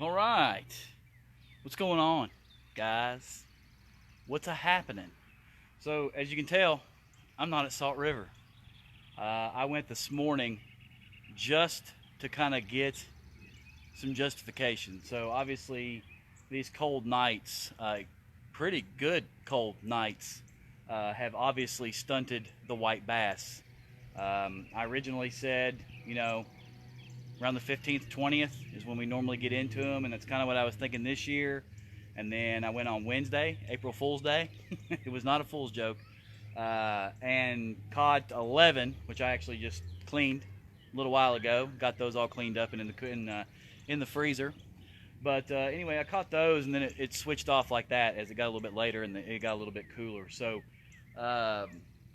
All right. What's going on, guys? What's happening? So, as you can tell, I'm not at Salt River. I went this morning just to kind of get some justification. So, obviously, these cold nights, pretty good cold nights, have obviously stunted the white bass. I originally said, around the 15th, 20th is when we normally get into them, and that's kind of what I was thinking this year. And then I went on Wednesday, April Fool's Day. It was not a fool's joke. And caught 11, which I actually just cleaned a little while ago. Got those all cleaned up and in the freezer. But anyway, I caught those, and then it switched off like that as it got a little bit later and it got a little bit cooler. So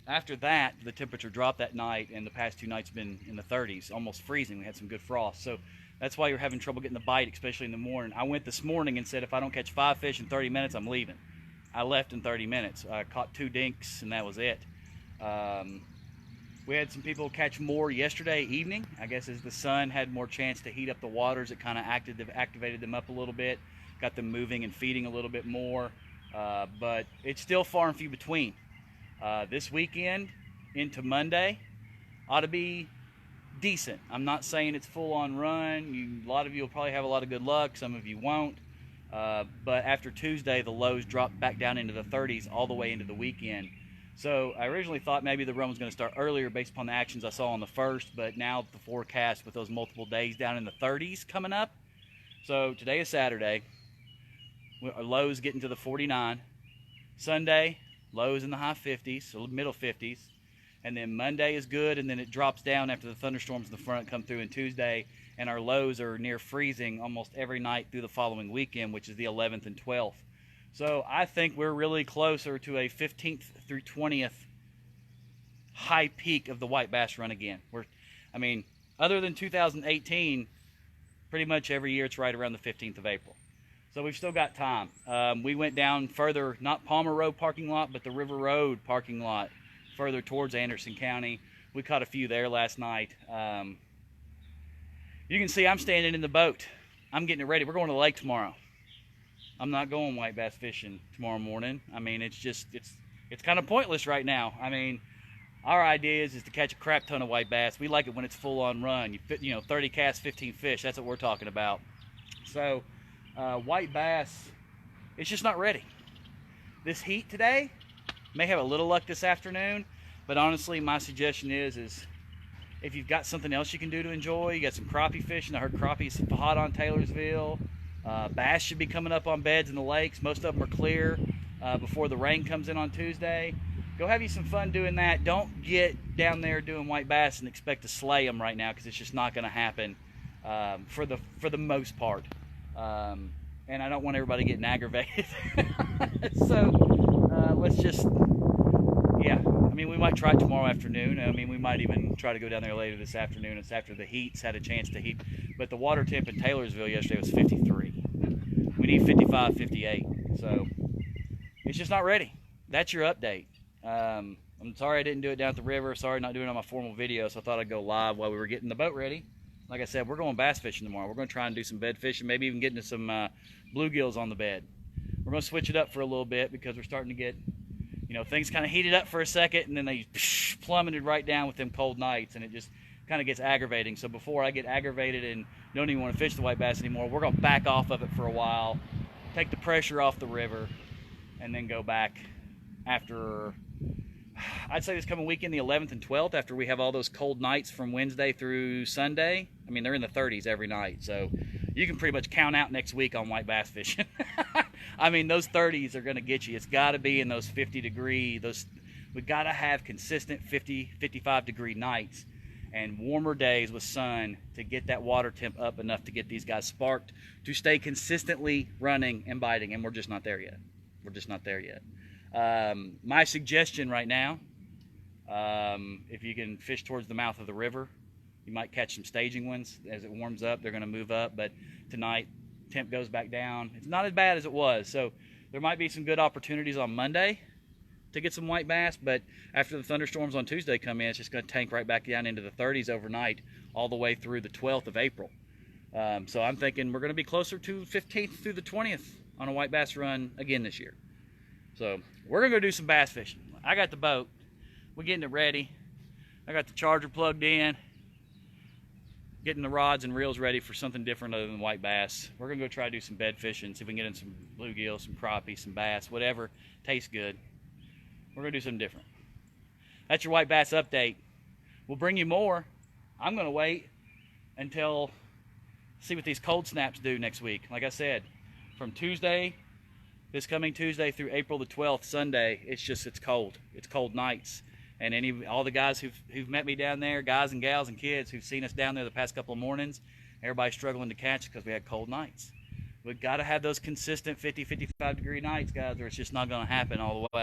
after that, the temperature dropped that night, and the past 2 nights been in the 30s, almost freezing. We had some good frost. So that's why you're having trouble getting the bite, especially in the morning. I went this morning and said if I don't catch 5 fish in 30 minutes, I'm leaving. I left in 30 minutes. I caught 2 dinks, and that was it. We had some people catch more yesterday evening. I guess as the sun had more chance to heat up the waters, it kind of activated them up a little bit, got them moving and feeding a little bit more. But it's still far and few between. This weekend into Monday ought to be decent. I'm not saying it's full on run. A lot of you will probably have a lot of good luck. Some of you won't. But after Tuesday, the lows dropped back down into the 30s all the way into the weekend. So I originally thought maybe the run was going to start earlier based upon the actions I saw on the first, but now the forecast with those multiple days down in the 30s coming up. So today is Saturday. Our lows getting to the 49. Sunday, lows in the high 50s, so middle 50s. And then Monday is good, and then it drops down after the thunderstorms in the front come through. And Tuesday, and our lows are near freezing almost every night through the following weekend, which is the 11th and 12th. So I think we're really closer to a 15th through 20th high peak of the white bass run again. Other than 2018, pretty much every year it's right around the 15th of April. So we've still got time. We went down further, not Palmer Road parking lot, but the River Road parking lot, further towards Anderson County. We caught a few there last night. You can see I'm standing in the boat. I'm getting it ready. We're going to the lake tomorrow. I'm not going white bass fishing tomorrow morning. It's kind of pointless right now. Our idea is to catch a crap ton of white bass. We like it when it's full on run. 30 casts, 15 fish. That's what we're talking about. So white bass, it's just not ready. This heat today, may have a little luck this afternoon, but honestly, my suggestion is if you've got something else you can do to enjoy, you got some crappie fishing. I heard crappie's hot on Taylorsville. Bass should be coming up on beds in the lakes. Most of them are clear before the rain comes in on Tuesday. Go have you some fun doing that. Don't get down there doing white bass and expect to slay them right now, because it's just not going to happen for the most part. And I don't want everybody getting aggravated. So let's just, we might try it tomorrow afternoon. We might even try to go down there later this afternoon. It's after the heat's had a chance to heat. But the water temp in Taylorsville yesterday was 53. We need 55, 58. So it's just not ready. That's your update. I'm sorry I didn't do it down at the river. Sorry not doing it on my formal video. So I thought I'd go live while we were getting the boat ready. Like I said, we're going bass fishing tomorrow. We're going to try and do some bed fishing, maybe even get into some bluegills on the bed. We're going to switch it up for a little bit because we're starting to get, things kind of heated up for a second, and then they plummeted right down with them cold nights, and it just kind of gets aggravating. So before I get aggravated and don't even want to fish the white bass anymore, we're going to back off of it for a while, take the pressure off the river, and then go back after, I'd say this coming weekend, the 11th and 12th, after we have all those cold nights from Wednesday through Sunday. They're in the 30s every night, so you can pretty much count out next week on white bass fishing. Those 30s are going to get you. It's got to be in those 50 degree, we've got to have consistent 50, 55 degree nights and warmer days with sun to get that water temp up enough to get these guys sparked to stay consistently running and biting, and we're just not there yet. We're just not there yet. My suggestion right now, if you can fish towards the mouth of the river, you might catch some staging ones. As it warms up, they're going to move up, but tonight temp goes back down. It's not as bad as it was, so there might be some good opportunities on Monday to get some white bass, but after the thunderstorms on Tuesday come in, it's just going to tank right back down into the 30s overnight all the way through the 12th of April. So I'm thinking we're going to be closer to 15th through the 20th on a white bass run again this year. So we're going to go do some bass fishing. I got the boat. We're getting it ready. I got the charger plugged in. Getting the rods and reels ready for something different other than white bass. We're going to go try to do some bed fishing, see if we can get in some bluegill, some crappie, some bass, whatever tastes good. We're going to do something different. That's your white bass update. We'll bring you more. I'm going to wait until see what these cold snaps do next week. Like I said, from Tuesday, this coming Tuesday through April the 12th, Sunday, it's cold. It's cold nights. And all the guys who've met me down there, guys and gals and kids who've seen us down there the past couple of mornings, everybody's struggling to catch because we had cold nights. We've got to have those consistent 50, 55 degree nights, guys, or it's just not going to happen all the way.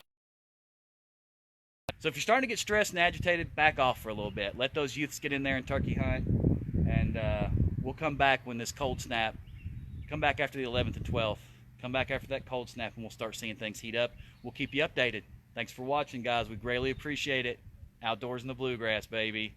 So if you're starting to get stressed and agitated, back off for a little bit. Let those youths get in there and turkey hunt, and we'll come back when this cold snap, come back after the 11th and 12th, come back after that cold snap, and we'll start seeing things heat up. We'll keep you updated. Thanks for watching, guys. We greatly appreciate it. Outdoors in the bluegrass, baby.